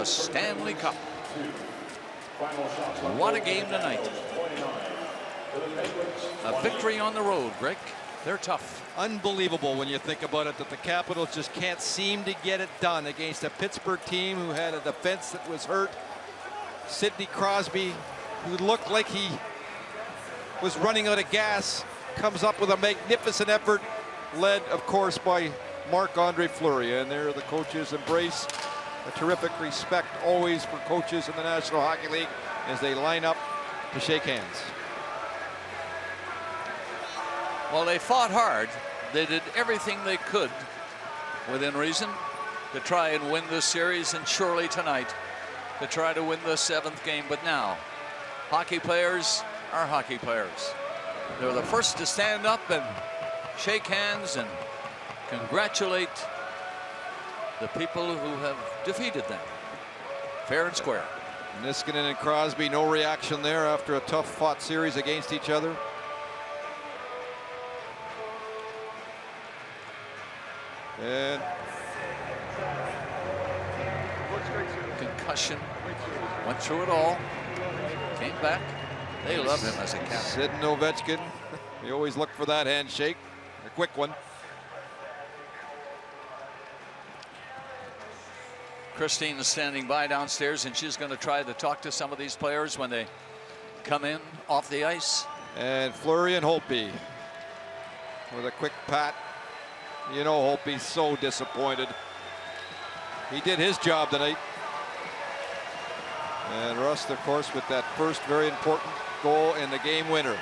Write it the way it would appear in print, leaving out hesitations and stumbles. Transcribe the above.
the Stanley Cup. What a game tonight. A victory on the road, Greg. They're tough. Unbelievable when you think about it that the Capitals just can't seem to get it done against a Pittsburgh team who had a defense that was hurt. Sidney Crosby, who looked like he was running out of gas, comes up with a magnificent effort, led, of course, by Marc-Andre Fleury. And there the coaches embrace a terrific respect always for coaches in the National Hockey League as they line up to shake hands. Well, they fought hard. They did everything they could within reason to try and win this series, and surely tonight to try to win the 7th game. But now, hockey players are hockey players. They're the first to stand up and shake hands and congratulate the people who have defeated them, fair and square. Niskanen and Crosby, no reaction there after a tough fought series against each other. And concussion, went through it all, came back. They love him as a captain. Sid and Ovechkin, you always look for that handshake, a quick one. Christine is standing by downstairs, and she's going to try to talk to some of these players when they come in off the ice. And Fleury and Holtby with a quick pat. You know, Holtby's so disappointed. He did his job tonight. And Rust, of course, with that first very important goal and the game winner.